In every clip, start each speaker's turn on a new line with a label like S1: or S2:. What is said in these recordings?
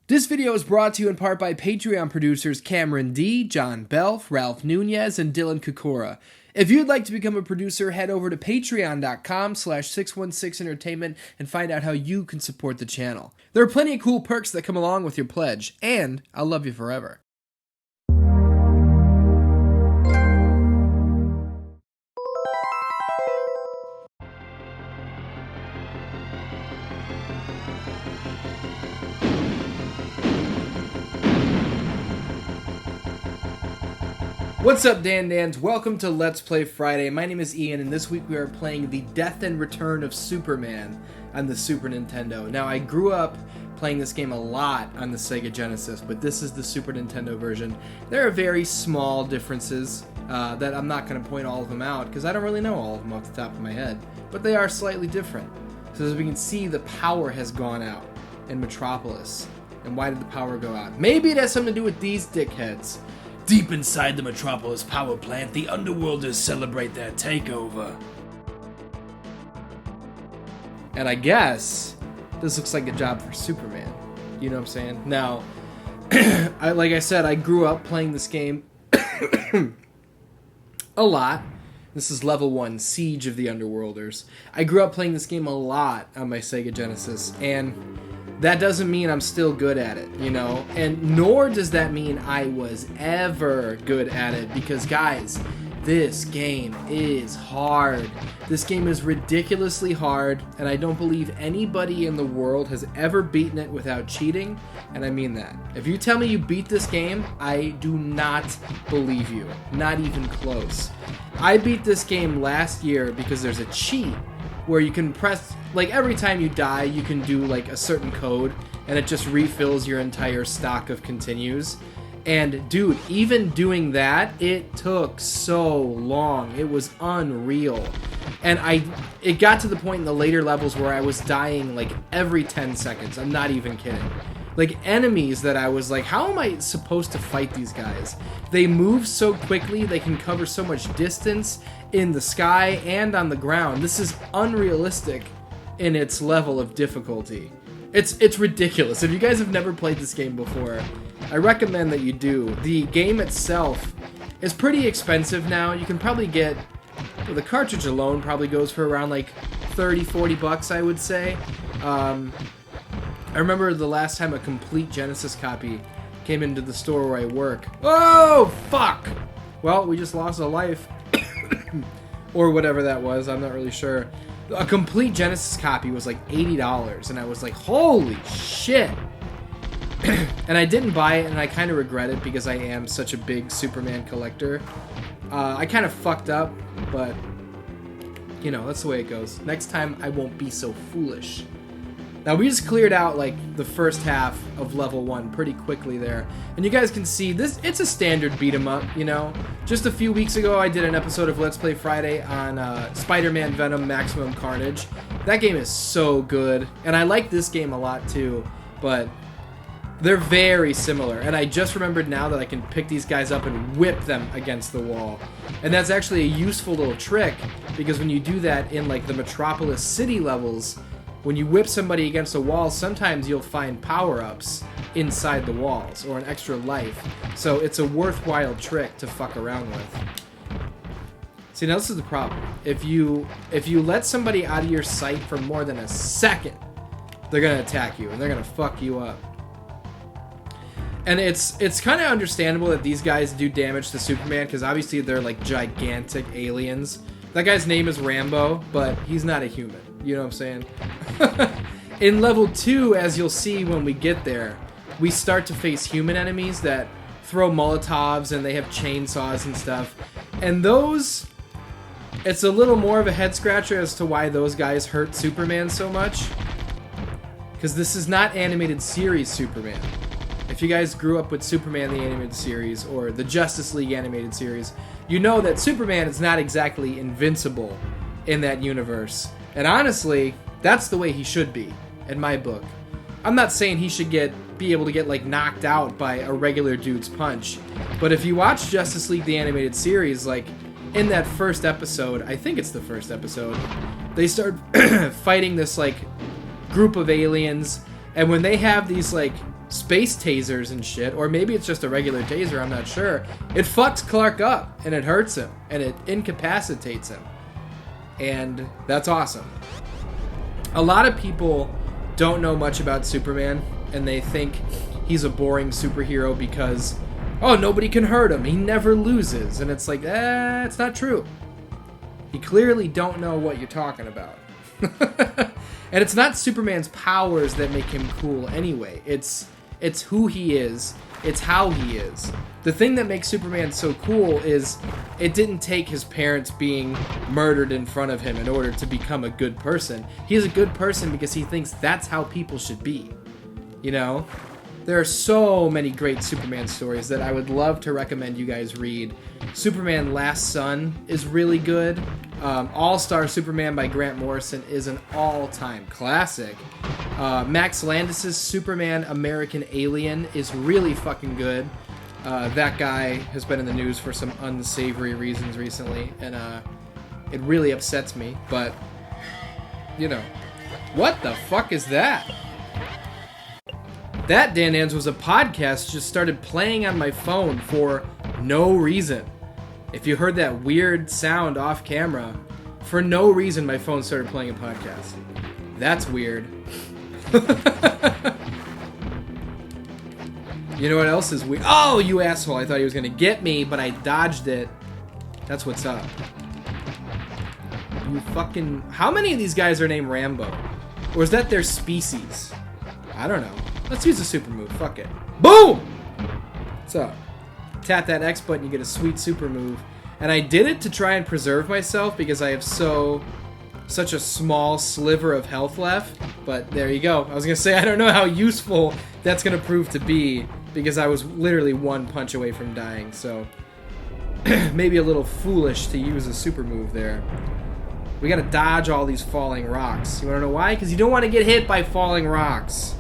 S1: This video is brought to you in part by Patreon producers Cameron D, John Belf, Ralph Nunez, and Dylan Kokora. If you'd like to become a producer, head over to patreon.com/616entertainment and find out how you can support the channel. There are plenty of cool perks that come along with your pledge, and I'll love you forever. What's up, Dan-Dans? Welcome to Let's Play Friday. My name is Ian, and this week we are playing The Death and Return of Superman on the Super Nintendo. Now, I grew up playing this game a lot on the Sega Genesis, but this is the Super Nintendo version. There are very small differences that I'm not going to point all of them out, because I don't really know all of them off the top of my head, but they are slightly different. So as we can see, the power has gone out in Metropolis. And why did the power go out? Maybe it has something to do with these dickheads. Deep inside the Metropolis power plant, the Underworlders celebrate their takeover. And I guess this looks like a job for Superman. You know what I'm saying? Now, like I said, I grew up playing this game a lot. This is level 1, Siege of the Underworlders. I grew up playing this game a lot on my Sega Genesis, and that doesn't mean I'm still good at it, you know? And nor does that mean I was ever good at it, because guys, this game is hard. This game is ridiculously hard, and I don't believe anybody in the world has ever beaten it without cheating, and I mean that. If you tell me you beat this game, I do not believe you. Not even close. I beat this game last year because there's a cheat where you can press, like, every time you die, you can do, like, a certain code, and it just refills your entire stock of continues. And, dude, even doing that, it took so long. It was unreal. And it got to the point in the later levels where I was dying, like, every 10 seconds. I'm not even kidding. Like, enemies that I was like, how am I supposed to fight these guys? They move so quickly, they can cover so much distance in the sky and on the ground. This is unrealistic in its level of difficulty. It's ridiculous. If you guys have never played this game before, I recommend that you do. The game itself is pretty expensive now. You can probably get, well, the cartridge alone probably goes for around like 30-40 bucks, I would say. I remember the last time a complete Genesis copy came into the store where I work. Oh, fuck! Well, we just lost a life. Or whatever that was, I'm not really sure. A complete Genesis copy was like $80, and I was like, holy shit! And I didn't buy it, and I kind of regret it because I am such a big Superman collector. I kind of fucked up, but, you know, that's the way it goes. Next time, I won't be so foolish. Now, we just cleared out, like, the first half of level 1 pretty quickly there. And you guys can see, this. It's a standard beat-em-up, you know? Just a few weeks ago, I did an episode of Let's Play Friday on Spider-Man Venom Maximum Carnage. That game is so good. And I like this game a lot, too. But they're very similar. And I just remembered now that I can pick these guys up and whip them against the wall. And that's actually a useful little trick, because when you do that in, like, the Metropolis City levels, when you whip somebody against a wall, sometimes you'll find power-ups inside the walls, or an extra life. So it's a worthwhile trick to fuck around with. See, now this is the problem. If you let somebody out of your sight for more than a second, they're gonna attack you, and they're gonna fuck you up. And it's kind of understandable that these guys do damage to Superman, because obviously they're like gigantic aliens. That guy's name is Rambo, but he's not a human. You know what I'm saying? In level 2, as you'll see when we get there, we start to face human enemies that throw Molotovs, and they have chainsaws and stuff. And those, it's a little more of a head scratcher as to why those guys hurt Superman so much. Because this is not animated series Superman. If you guys grew up with Superman the Animated Series, or the Justice League Animated Series, you know that Superman is not exactly invincible in that universe. And honestly, that's the way he should be, in my book. I'm not saying he should be able to get, like, knocked out by a regular dude's punch. But if you watch Justice League the Animated Series, like, in that first episode, I think it's the first episode, they start fighting this, like, group of aliens, and when they have these, like, space tasers and shit, or maybe it's just a regular taser, I'm not sure. It fucks Clark up, and it hurts him, and it incapacitates him. And that's awesome. A lot of people don't know much about Superman, and they think he's a boring superhero because, oh, nobody can hurt him, he never loses. And it's like, it's not true. You clearly don't know what you're talking about. And it's not Superman's powers that make him cool anyway. It's who he is. It's how he is. The thing that makes Superman so cool is it didn't take his parents being murdered in front of him in order to become a good person. He's a good person because he thinks that's how people should be. You know? There are so many great Superman stories that I would love to recommend you guys read. Superman Last Son is really good. All-Star Superman by Grant Morrison is an all-time classic. Max Landis' Superman American Alien is really fucking good. That guy has been in the news for some unsavory reasons recently, and it really upsets me, but, you know. What the fuck is that? That, Dan Dans, was a podcast just started playing on my phone for no reason. If you heard that weird sound off camera, for no reason my phone started playing a podcast. That's weird. You know what else is weird? Oh, you asshole. I thought he was going to get me, but I dodged it. That's what's up. You fucking... How many of these guys are named Rambo? Or is that their species? I don't know. Let's use a super move. Fuck it. Boom! What's up? Tap that X button, you get a sweet super move. And I did it to try and preserve myself because I have such a small sliver of health left. But there you go. I was going to say, I don't know how useful that's going to prove to be because I was literally one punch away from dying. So maybe a little foolish to use a super move there. We got to dodge all these falling rocks. You want to know why? Because you don't want to get hit by falling rocks.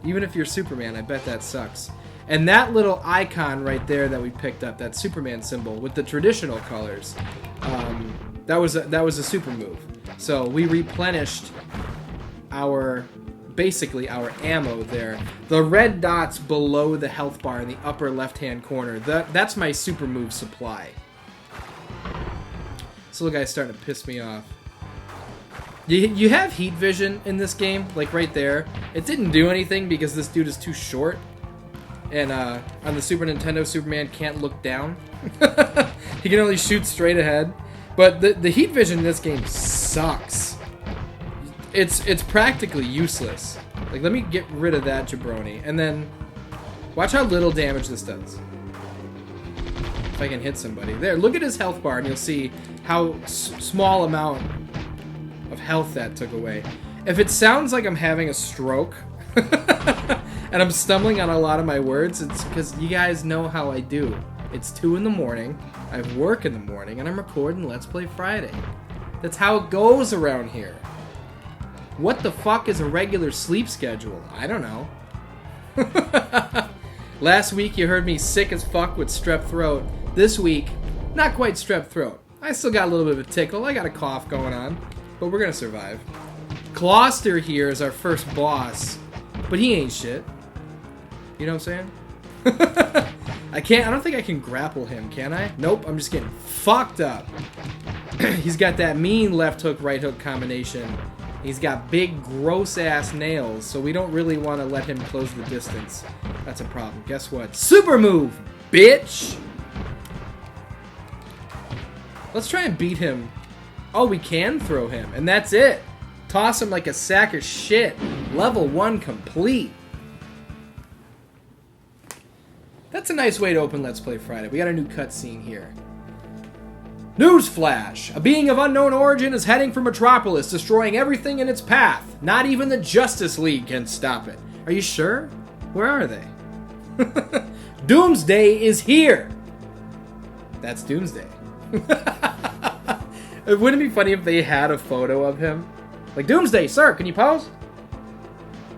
S1: Even if you're Superman, I bet that sucks. And that little icon right there that we picked up, that Superman symbol with the traditional colors, that was a super move. So we replenished basically our ammo there. The red dots below the health bar in the upper left-hand corner, that's my super move supply. This little guy's starting to piss me off. You have heat vision in this game, like right there. It didn't do anything because this dude is too short. And on the Super Nintendo, Superman can't look down. He can only shoot straight ahead. But the heat vision in this game sucks. It's practically useless. Like, let me get rid of that jabroni. And then, watch how little damage this does. If I can hit somebody. There, look at his health bar and you'll see how small amount of health that took away. If it sounds like I'm having a stroke and I'm stumbling on a lot of my words, it's because you guys know how I do. It's 2 in the morning, I have work in the morning, and I'm recording Let's Play Friday. That's how it goes around here. What the fuck is a regular sleep schedule? I don't know. Last week you heard me sick as fuck with strep throat. This week, not quite strep throat. I still got a little bit of a tickle, I got a cough going on. But we're gonna survive. Gloucester here is our first boss, but he ain't shit. You know what I'm saying? I don't think I can grapple him, can I? Nope, I'm just getting fucked up. He's got that mean left hook, right hook combination. He's got big, gross-ass nails, so we don't really want to let him close the distance. That's a problem. Guess what? Super move, bitch! Let's try and beat him. Oh, we can throw him, and that's it. Toss him like a sack of shit. Level 1 complete. That's a nice way to open Let's Play Friday. We got a new cutscene here. Newsflash! A being of unknown origin is heading for Metropolis, destroying everything in its path. Not even the Justice League can stop it. Are you sure? Where are they? Doomsday is here! That's Doomsday. Wouldn't it be funny if they had a photo of him? Like, Doomsday, sir, can you pose?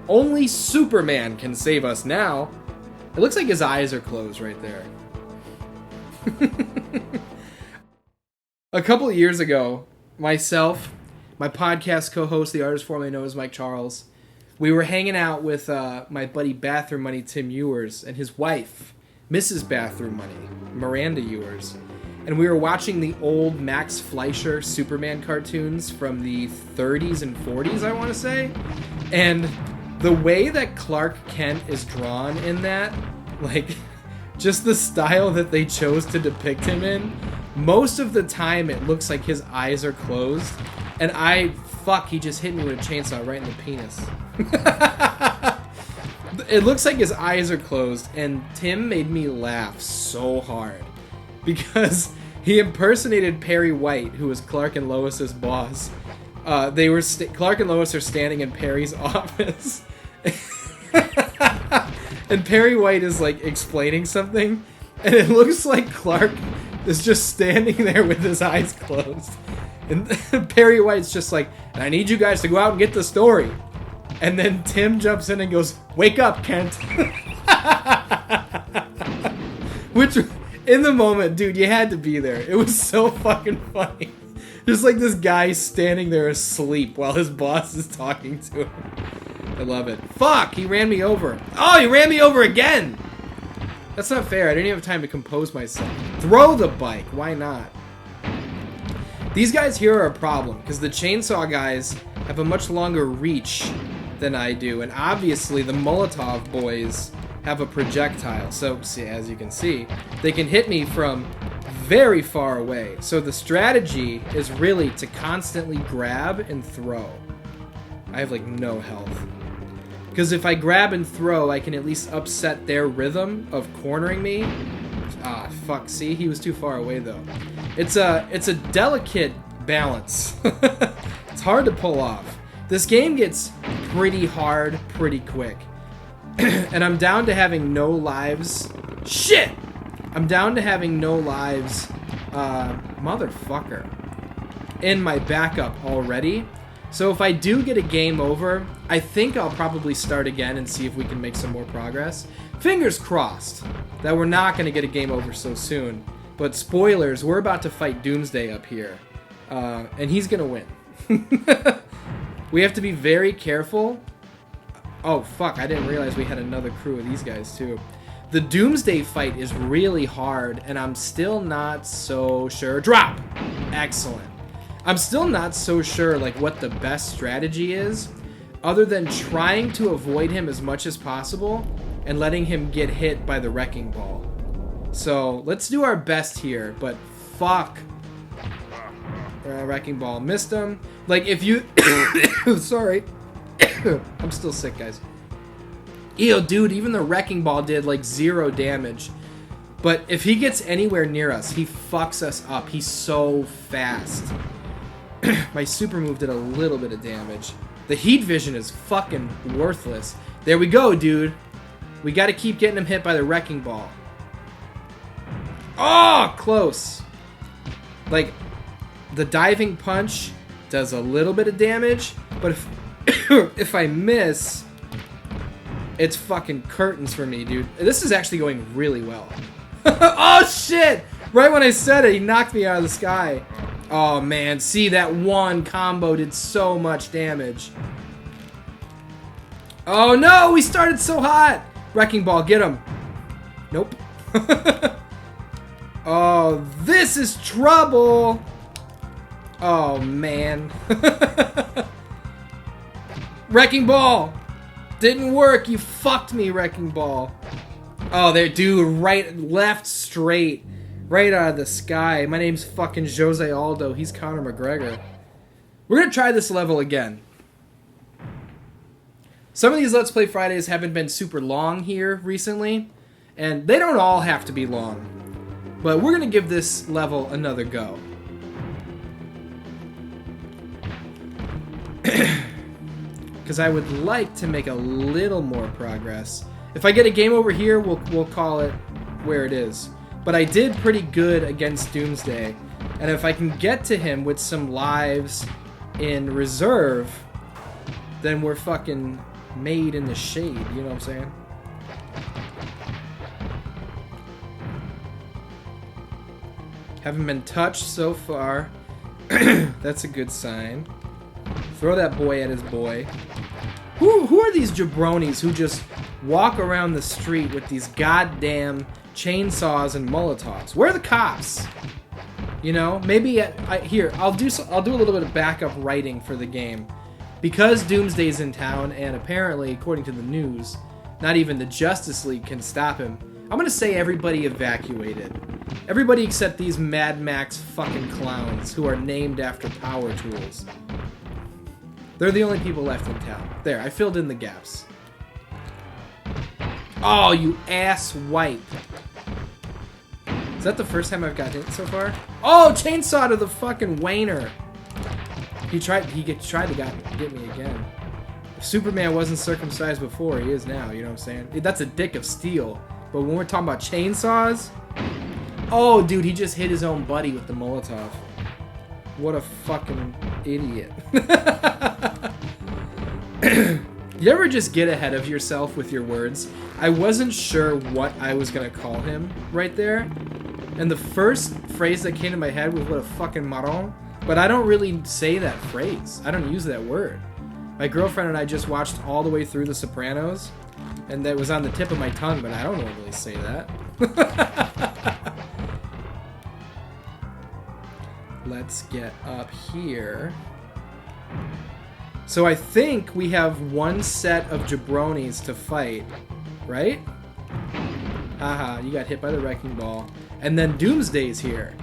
S1: Only Superman can save us now. It looks like his eyes are closed right there. A couple of years ago, myself, my podcast co-host, the artist formerly known as Mike Charles, we were hanging out with my buddy Bathroom Money Tim Ewers and his wife, Mrs. Bathroom Money, Miranda Ewers. And we were watching the old Max Fleischer Superman cartoons from the 30s and 40s, I want to say. And the way that Clark Kent is drawn in that, like, just the style that they chose to depict him in, most of the time it looks like his eyes are closed. And he just hit me with a chainsaw right in the penis. It looks like his eyes are closed, and Tim made me laugh so hard because he impersonated Perry White, who was Clark and Lois's boss. Clark and Lois are standing in Perry's office, and Perry White is like explaining something, and it looks like Clark is just standing there with his eyes closed, and Perry White's just like, "And I need you guys to go out and get the story." And then Tim jumps in and goes, "Wake up, Kent." Which, in the moment, dude, you had to be there. It was so fucking funny. Just like this guy standing there asleep while his boss is talking to him. I love it. Fuck, he ran me over. Oh, he ran me over again! That's not fair. I didn't even have time to compose myself. Throw the bike. Why not? These guys here are a problem, because the chainsaw guys have a much longer reach than I do, and obviously the Molotov boys have a projectile, so as you can see, they can hit me from very far away. So the strategy is really to constantly grab and throw. I have like no health, because if I grab and throw, I can at least upset their rhythm of cornering me. Ah, fuck, see, he was too far away though. It's a delicate balance. It's hard to pull off. This game gets pretty hard pretty quick. And I'm down to having no lives. Shit! I'm down to having no lives, motherfucker, in my backup already. So if I do get a game over, I think I'll probably start again and see if we can make some more progress. Fingers crossed that we're not going to get a game over so soon. But spoilers, we're about to fight Doomsday up here. And he's going to win. We have to be very careful. Oh, fuck, I didn't realize we had another crew of these guys, too. The Doomsday fight is really hard, and I'm still not so sure. Drop! Excellent. I'm still not so sure, like, what the best strategy is, other than trying to avoid him as much as possible and letting him get hit by the wrecking ball. So, let's do our best here, but fuck. Wrecking ball missed him. Like, if you... Sorry. I'm still sick, guys. Ew, dude, even the wrecking ball did, like, 0 damage. But if he gets anywhere near us, he fucks us up. He's so fast. My super move did a little bit of damage. The heat vision is fucking worthless. There we go, dude. We gotta keep getting him hit by the wrecking ball. Oh, close. Like, the diving punch does a little bit of damage, but if if I miss, it's fucking curtains for me, dude. This is actually going really well. Oh, shit! Right when I said it, he knocked me out of the sky. Oh, man. See, that one combo did so much damage. Oh, no! We started so hot! Wrecking ball, get him. Nope. Oh, this is trouble! Oh, man. Wrecking ball! Didn't work, you fucked me, wrecking ball. Oh, there, dude, right, left, straight. Right out of the sky. My name's fucking Jose Aldo. He's Conor McGregor. We're gonna try this level again. Some of these Let's Play Fridays haven't been super long here recently, and they don't all have to be long. But we're gonna give this level another go. Because I would like to make a little more progress. If I get a game over here, we'll call it where it is. But I did pretty good against Doomsday, and if I can get to him with some lives in reserve, then we're fucking made in the shade, you know what I'm saying? Haven't been touched so far. That's a good sign. Throw that boy at his boy. Who are these jabronis who just walk around the street with these goddamn chainsaws and Molotovs? Where are the cops? You know, maybe here I'll do a little bit of backup writing for the game, because Doomsday's in town, and apparently, according to the news, not even the Justice League can stop him. I'm gonna say everybody evacuated. Everybody except these Mad Max fucking clowns who are named after power tools. They're the only people left in town. There, I filled in the gaps. Oh, you ass wipe. Is that the first time I've got hit so far? Oh, chainsaw to the fucking wainer. He tried to get me again. If Superman wasn't circumcised before, he is now, you know what I'm saying? That's a dick of steel. But when we're talking about chainsaws... Oh, dude, he just hit his own buddy with the Molotov. What a fucking idiot. You ever just get ahead of yourself with your words? I wasn't sure what I was gonna call him right there. And the first phrase that came to my head was what a fucking marron. But I don't really say that phrase. I don't use that word. My girlfriend and I just watched all the way through The Sopranos. And that was on the tip of my tongue, but I don't normally say that. Let's get up here. So I think we have one set of jabronis to fight, right? Haha, you got hit by the wrecking ball. And then Doomsday's here.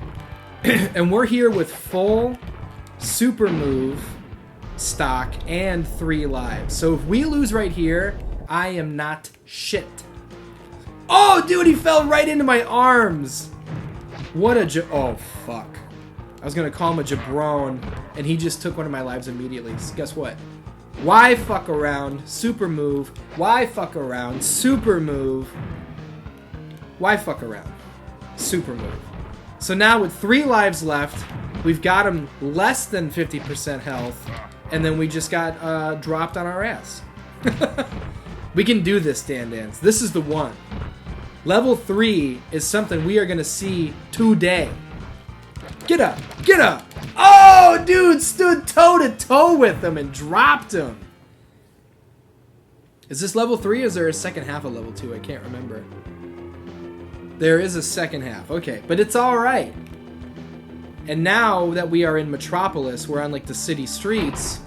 S1: And we're here with full super move stock and 3 lives. So if we lose right here, I am not shit. Oh, dude, he fell right into my arms. What a oh, fuck. I was gonna call him a jabron, and he just took one of my lives immediately. So guess what? Why fuck around? Super move. Why fuck around? Super move. Why fuck around? Super move. So now with 3 lives left, we've got him less than 50% health, and then we just got dropped on our ass. We can do this, Dan Dance. This is the one. Level 3 is something we are gonna see today. Get up! Get up! Oh, dude, stood toe-to-toe with him and dropped him. Is this level 3 or is there a second half of level 2? I can't remember. There is a second half. Okay, but it's alright. And now that we are in Metropolis, we're on like the city streets,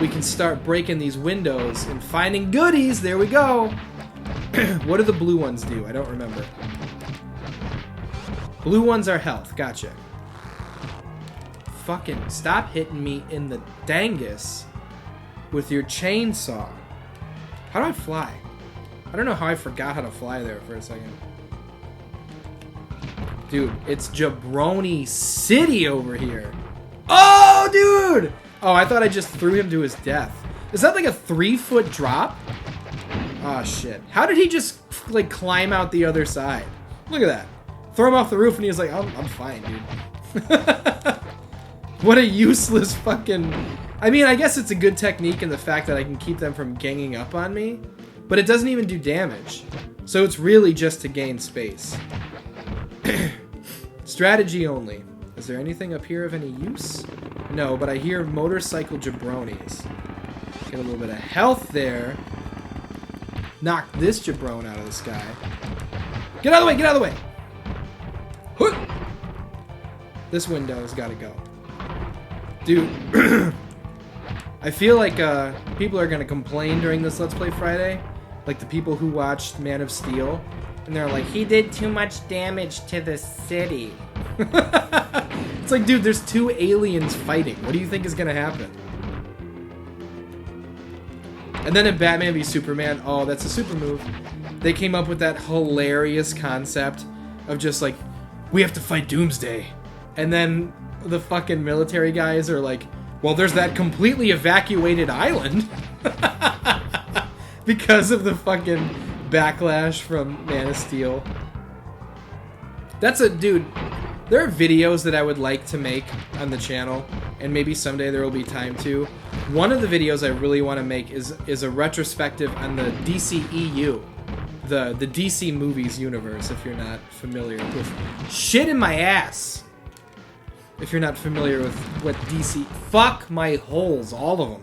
S1: we can start breaking these windows and finding goodies. There we go. What do the blue ones do? I don't remember. Blue ones are health. Gotcha. Fucking stop hitting me in the dangus with your chainsaw. How do I fly? I don't know how I forgot how to fly there for a second. Dude, it's Jabroni City over here. Oh, dude! Oh, I thought I just threw him to his death. Is that like a 3-foot drop? Oh, shit. How did he just, like, climb out the other side? Look at that. Throw him off the roof and he's like, I'm fine, dude. What a useless fucking... I mean, I guess it's a good technique in the fact that I can keep them from ganging up on me, but it doesn't even do damage. So it's really just to gain space. Strategy only. Is there anything up here of any use? No, but I hear motorcycle jabronis. Get a little bit of health there. Knock this jabron out of the sky. Get out of the way! Get out of the way! Hoot! This window's gotta go. Dude, I feel like people are gonna complain during this Let's Play Friday. Like the people who watched Man of Steel. And they're like, he did too much damage to the city. It's like, dude, there's 2 aliens fighting. What do you think is gonna happen? And then in Batman v Superman, oh, that's a super move. They came up with that hilarious concept of just like, we have to fight Doomsday. And then the fucking military guys are like, well, there's that completely evacuated island. Because of the fucking backlash from Man of Steel. That's a... Dude, there are videos that I would like to make on the channel, and maybe someday there will be time to. One of the videos I really want to make is a retrospective on the DCEU. The DC movies universe, if you're not familiar with... Shit in my ass! If you're not familiar with what DC... Fuck my holes, all of them.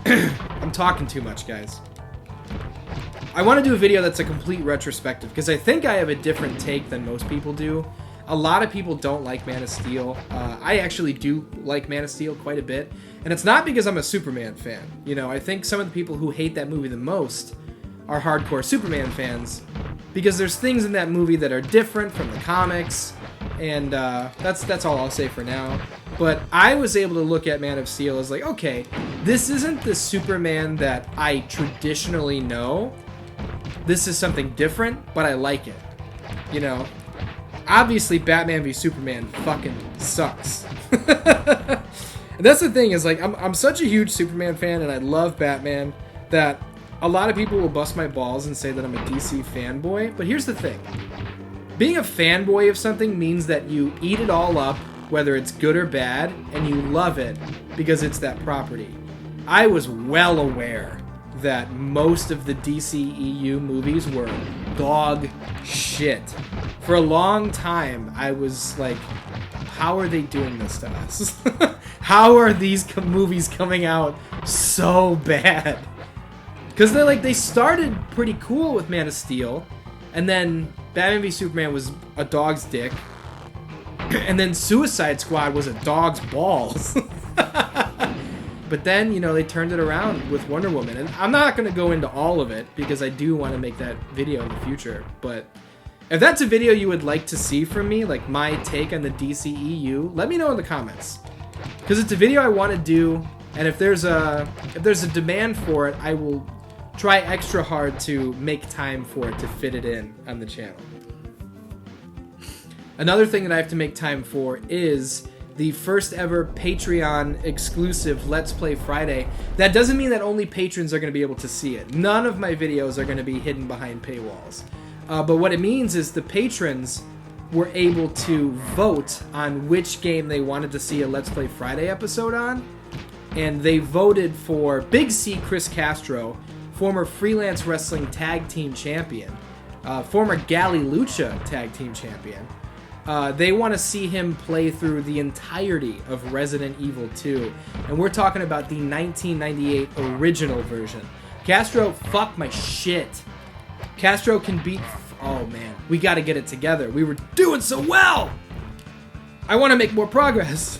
S1: I'm talking too much, guys. I want to do a video that's a complete retrospective, because I think I have a different take than most people do. A lot of people don't like Man of Steel. I actually do like Man of Steel quite a bit. And it's not because I'm a Superman fan. You know, I think some of the people who hate that movie the most are hardcore Superman fans, because there's things in that movie that are different from the comics, and that's all I'll say for now. But I was able to look at Man of Steel as like, okay, this isn't the Superman that I traditionally know. This is something different, but I like it. You know, obviously Batman v Superman fucking sucks. And that's the thing, is like, I'm such a huge Superman fan, and I love Batman, that a lot of people will bust my balls and say that I'm a DC fanboy. But here's the thing. Being a fanboy of something means that you eat it all up, whether it's good or bad, and you love it because it's that property. I was well aware that most of the DCEU movies were dog shit. For a long time, I was like, how are they doing this to us? How are these movies coming out so bad? Because they started pretty cool with Man of Steel, and then Batman v Superman was a dog's dick, and then Suicide Squad was a dog's balls. But then, you know, they turned it around with Wonder Woman, and I'm not going to go into all of it, because I do want to make that video in the future. But if that's a video you would like to see from me, like my take on the DCEU, let me know in the comments, because it's a video I want to do, and if there's a demand for it, I will try extra hard to make time for it to fit it in on the channel. Another thing that I have to make time for is the first ever Patreon exclusive Let's Play Friday. That doesn't mean that only patrons are going to be able to see it. None of my videos are going to be hidden behind paywalls. But what it means is the patrons were able to vote on which game they wanted to see a Let's Play Friday episode on. And they voted for Big C Chris Castro, former Freelance Wrestling Tag Team Champion, former Galley Lucha Tag Team Champion. They want to see him play through the entirety of Resident Evil 2. And we're talking about the 1998 original version. Castro, fuck my shit. Castro can beat... Oh, man. We got to get it together. We were doing so well! I want to make more progress.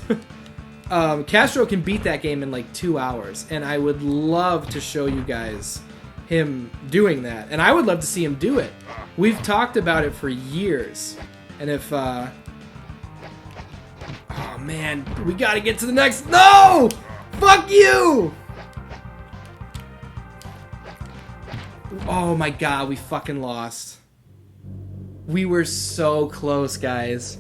S1: Castro can beat that game in like 2 hours. And I would love to show you guys him doing that. And I would love to see him do it. We've talked about it for years. And if, oh man, we gotta get to the next, no! Fuck you! Oh my god, we fucking lost. We were so close, guys.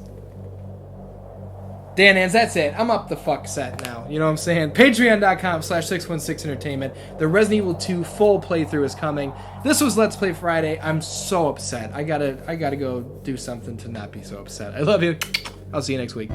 S1: Dan Ans, that's it. I'm up the fuck set now. You know what I'm saying? Patreon.com/616entertainment. The Resident Evil 2 full playthrough is coming. This was Let's Play Friday. I'm so upset. I gotta go do something to not be so upset. I love you. I'll see you next week.